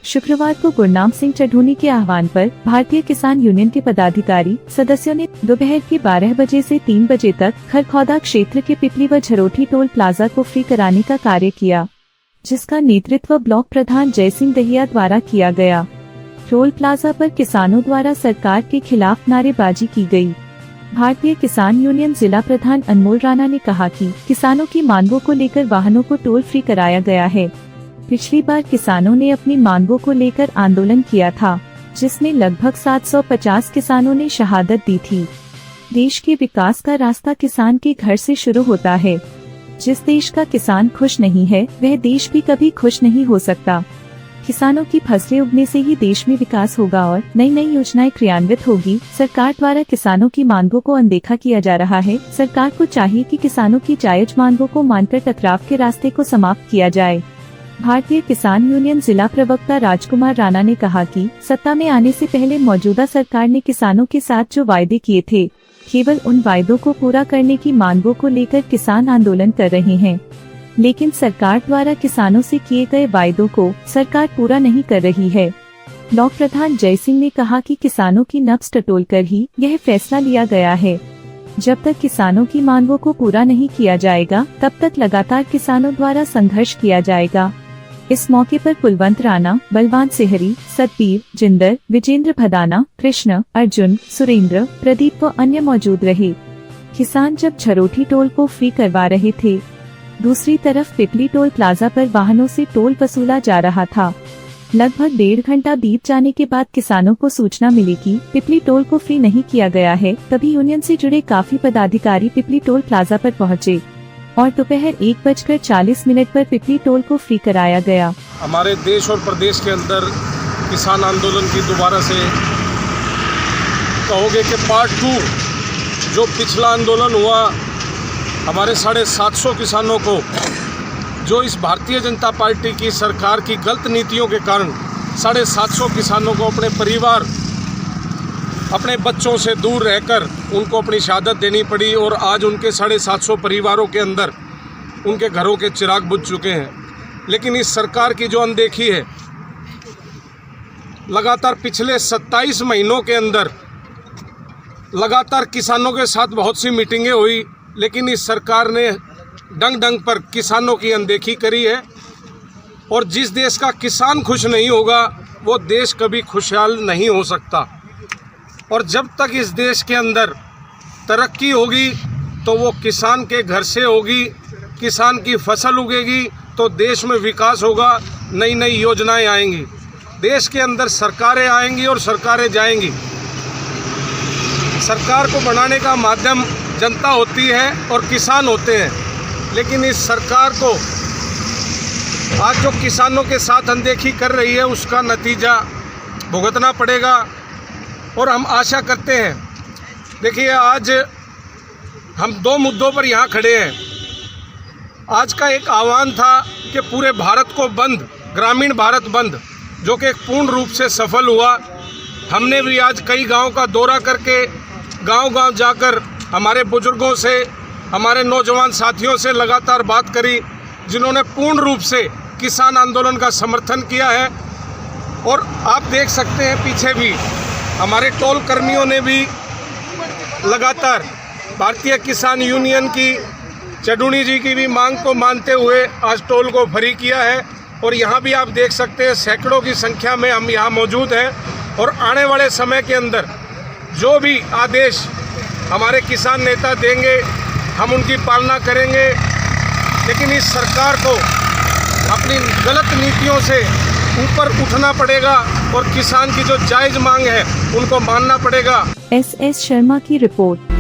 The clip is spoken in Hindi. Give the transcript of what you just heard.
शुक्रवार को गुरनाम सिंह चढ़ूनी के आह्वान पर भारतीय किसान यूनियन के पदाधिकारी सदस्यों ने दोपहर के 12 बजे से 3 बजे तक खरखौदा क्षेत्र के पिपली व झरोठी टोल प्लाजा को फ्री कराने का कार्य किया, जिसका नेतृत्व ब्लॉक प्रधान जय सिंह दहिया द्वारा किया गया। टोल प्लाजा पर किसानों द्वारा सरकार के खिलाफ नारेबाजी की गई। भारतीय किसान यूनियन जिला प्रधान अनमोल राणा ने कहा कि किसानों की मांगों को लेकर वाहनों को टोल फ्री कराया गया है। पिछली बार किसानों ने अपनी मांगों को लेकर आंदोलन किया था, जिसमें लगभग 750 किसानों ने शहादत दी थी। देश के विकास का रास्ता किसान के घर से शुरू होता है। जिस देश का किसान खुश नहीं है, वह देश भी कभी खुश नहीं हो सकता। किसानों की फसलें उगने से ही देश में विकास होगा और नई नई योजनाएं क्रियान्वित होगी। सरकार द्वारा किसानों की मांगों को अनदेखा किया जा रहा है। सरकार को चाहिए कि किसानों की जायज मांगों को मानकर टकराव के रास्ते को समाप्त किया जाए। भारतीय किसान यूनियन जिला प्रवक्ता राजकुमार राणा ने कहा कि सत्ता में आने से पहले मौजूदा सरकार ने किसानों के साथ जो वायदे किए थे, केवल उन वायदों को पूरा करने की मांगों को लेकर किसान आंदोलन कर रहे हैं, लेकिन सरकार द्वारा किसानों से किए गए वायदों को सरकार पूरा नहीं कर रही है। ब्लॉक प्रधान जय सिंह ने कहा कि किसानों की नब्ज टटोलकर ही यह फैसला लिया गया है। जब तक किसानों की मांगों को पूरा नहीं किया जाएगा, तब तक लगातार किसानों द्वारा संघर्ष किया जाएगा। इस मौके पर कुलवंत राणा, बलवान सेहरी, सतबीर, जिंदर, विजेंद्र भदाना, कृष्ण, अर्जुन, सुरेंद्र, प्रदीप व अन्य मौजूद रहे। किसान जब झरोठी टोल को फ्री करवा रहे थे, दूसरी तरफ पिपली टोल प्लाजा पर वाहनों से टोल वसूला जा रहा था। लगभग 1.5 घंटा बीत जाने के बाद किसानों को सूचना मिली कि पिपली टोल को फ्री नहीं किया गया है। तभी यूनियन से जुड़े काफी पदाधिकारी पिपली टोल प्लाजा पर पहुंचे और दोपहर 1:40 पर पिपली टोल को फ्री कराया गया। हमारे देश और प्रदेश के अंदर किसान आंदोलन की दोबारा से कहोगे कि पार्ट 2 जो पिछला आंदोलन हुआ, हमारे 750 किसानों को जो इस भारतीय जनता पार्टी की सरकार की गलत नीतियों के कारण 750 किसानों को अपने परिवार, अपने बच्चों से दूर रहकर उनको अपनी शहादत देनी पड़ी और आज उनके 750 परिवारों के अंदर उनके घरों के चिराग बुझ चुके हैं। लेकिन इस सरकार की जो अनदेखी है, लगातार पिछले 27 महीनों के अंदर लगातार किसानों के साथ बहुत सी मीटिंगें हुई, लेकिन इस सरकार ने डंग डंग पर किसानों की अनदेखी करी है। और जिस देश का किसान खुश नहीं होगा, वो देश कभी खुशहाल नहीं हो सकता। और जब तक इस देश के अंदर तरक्की होगी तो वो किसान के घर से होगी। किसान की फसल उगेगी तो देश में विकास होगा, नई नई योजनाएं आएंगी, देश के अंदर सरकारें आएंगी और सरकारें जाएंगी। सरकार को बनाने का माध्यम जनता होती है और किसान होते हैं, लेकिन इस सरकार को आज जो किसानों के साथ अनदेखी कर रही है, उसका नतीजा भुगतना पड़ेगा। और हम आशा करते हैं, देखिए आज हम 2 मुद्दों पर यहाँ खड़े हैं। आज का एक आह्वान था कि पूरे भारत को बंद, ग्रामीण भारत बंद, जो कि एक पूर्ण रूप से सफल हुआ। हमने भी आज कई गांव का दौरा करके गांव-गांव जाकर हमारे बुजुर्गों से, हमारे नौजवान साथियों से लगातार बात करी, जिन्होंने पूर्ण रूप से किसान आंदोलन का समर्थन किया है। और आप देख सकते हैं पीछे भी हमारे टोल कर्मियों ने भी लगातार भारतीय किसान यूनियन की, चढ़ूनी जी की भी मांग को मानते हुए आज टोल को फ्री किया है। और यहाँ भी आप देख सकते हैं सैकड़ों की संख्या में हम यहाँ मौजूद हैं। और आने वाले समय के अंदर जो भी आदेश हमारे किसान नेता देंगे, हम उनकी पालना करेंगे। लेकिन इस सरकार को अपनी गलत नीतियों से ऊपर उठना पड़ेगा और किसान की जो जायज़ मांग है उनको मानना पड़ेगा। SS शर्मा की रिपोर्ट।